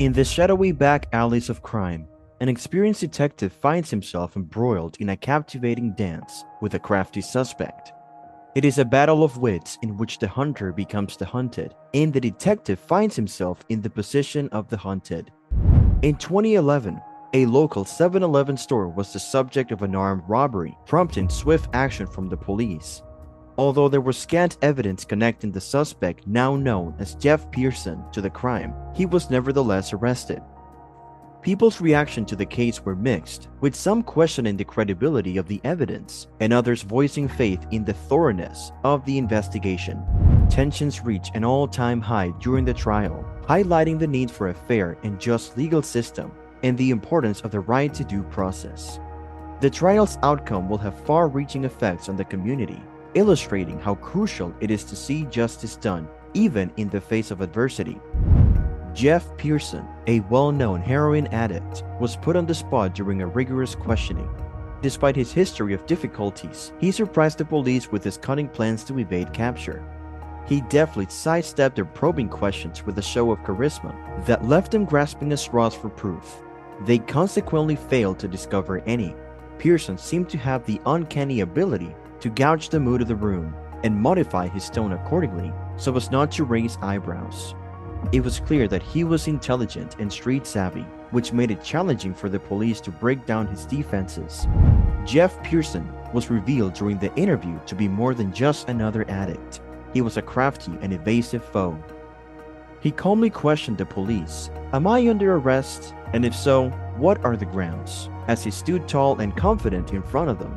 In the shadowy back alleys of crime, an experienced detective finds himself embroiled in a captivating dance with a crafty suspect. It is a battle of wits in which the hunter becomes the hunted, and the detective finds himself in the position of the hunted. In 2011, a local 7-Eleven store was the subject of an armed robbery, prompting swift action from the police. Although there was scant evidence connecting the suspect, now known as Jeff Pearson, to the crime, he was nevertheless arrested. People's reaction to the case were mixed, with some questioning the credibility of the evidence and others voicing faith in the thoroughness of the investigation. Tensions reached an all-time high during the trial, highlighting the need for a fair and just legal system and the importance of the right to due process. The trial's outcome will have far-reaching effects on the community, illustrating how crucial it is to see justice done, even in the face of adversity. Jeff Pearson, a well-known heroin addict, was put on the spot during a rigorous questioning. Despite his history of difficulties, he surprised the police with his cunning plans to evade capture. He deftly sidestepped their probing questions with a show of charisma that left them grasping at straws for proof. They consequently failed to discover any. Pearson seemed to have the uncanny ability to gauge the mood of the room and modify his tone accordingly so as not to raise eyebrows. It was clear that he was intelligent and street savvy, which made it challenging for the police to break down his defenses. Jeff Pearson was revealed during the interview to be more than just another addict. He was a crafty and evasive foe. He calmly questioned the police, "Am I under arrest? And if so, what are the grounds?" as he stood tall and confident in front of them.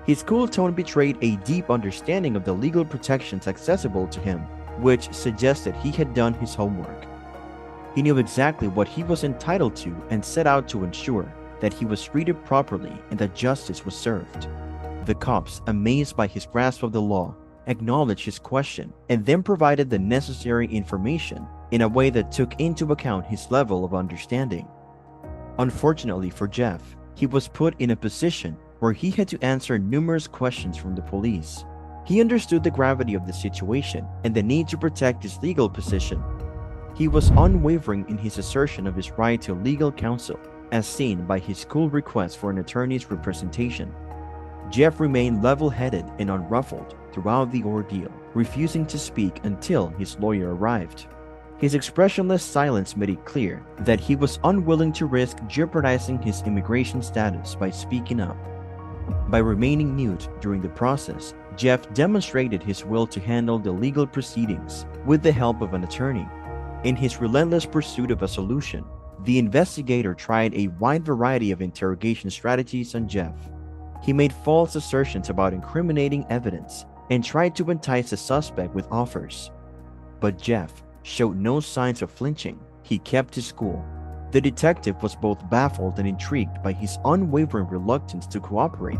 His cool tone betrayed a deep understanding of the legal protections accessible to him, which suggested he had done his homework. He knew exactly what he was entitled to and set out to ensure that he was treated properly and that justice was served. The cops, amazed by his grasp of the law, acknowledged his question and then provided the necessary information in a way that took into account his level of understanding. Unfortunately for Jeff, he was put in a position where he had to answer numerous questions from the police. He understood the gravity of the situation and the need to protect his legal position. He was unwavering in his assertion of his right to legal counsel, as seen by his cool request for an attorney's representation. Jeff remained level-headed and unruffled throughout the ordeal, refusing to speak until his lawyer arrived. His expressionless silence made it clear that he was unwilling to risk jeopardizing his immigration status by speaking up. By remaining mute during the process, Jeff demonstrated his will to handle the legal proceedings with the help of an attorney. In his relentless pursuit of a solution, the investigator tried a wide variety of interrogation strategies on Jeff. He made false assertions about incriminating evidence and tried to entice the suspect with offers. But Jeff showed no signs of flinching. He kept his cool. The detective was both baffled and intrigued by his unwavering reluctance to cooperate.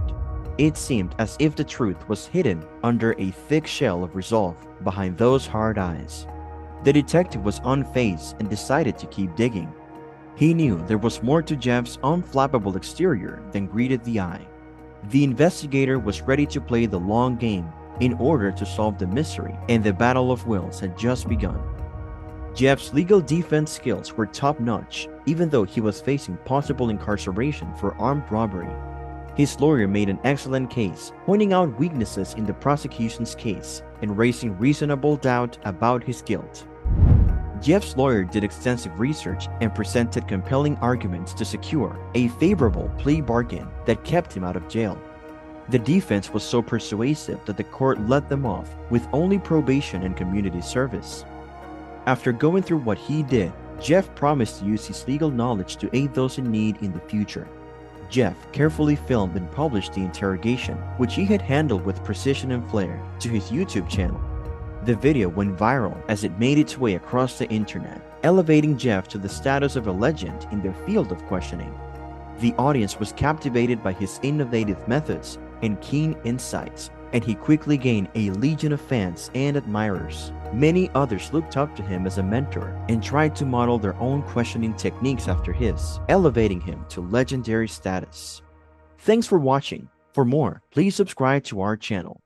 It seemed as if the truth was hidden under a thick shell of resolve behind those hard eyes. The detective was unfazed and decided to keep digging. He knew there was more to Jeff's unflappable exterior than greeted the eye. The investigator was ready to play the long game in order to solve the mystery, and the battle of wills had just begun. Jeff's legal defense skills were top-notch, even though he was facing possible incarceration for armed robbery. His lawyer made an excellent case, pointing out weaknesses in the prosecution's case and raising reasonable doubt about his guilt. Jeff's lawyer did extensive research and presented compelling arguments to secure a favorable plea bargain that kept him out of jail. The defense was so persuasive that the court let them off with only probation and community service. After going through what he did, Jeff promised to use his legal knowledge to aid those in need in the future. Jeff carefully filmed and published the interrogation, which he had handled with precision and flair, to his YouTube channel. The video went viral as it made its way across the internet, elevating Jeff to the status of a legend in the field of questioning. The audience was captivated by his innovative methods and keen insights, and he quickly gained a legion of fans and admirers. Many others looked up to him as a mentor and tried to model their own questioning techniques after his, elevating him to legendary status. Thanks for watching. For more, please subscribe to our channel.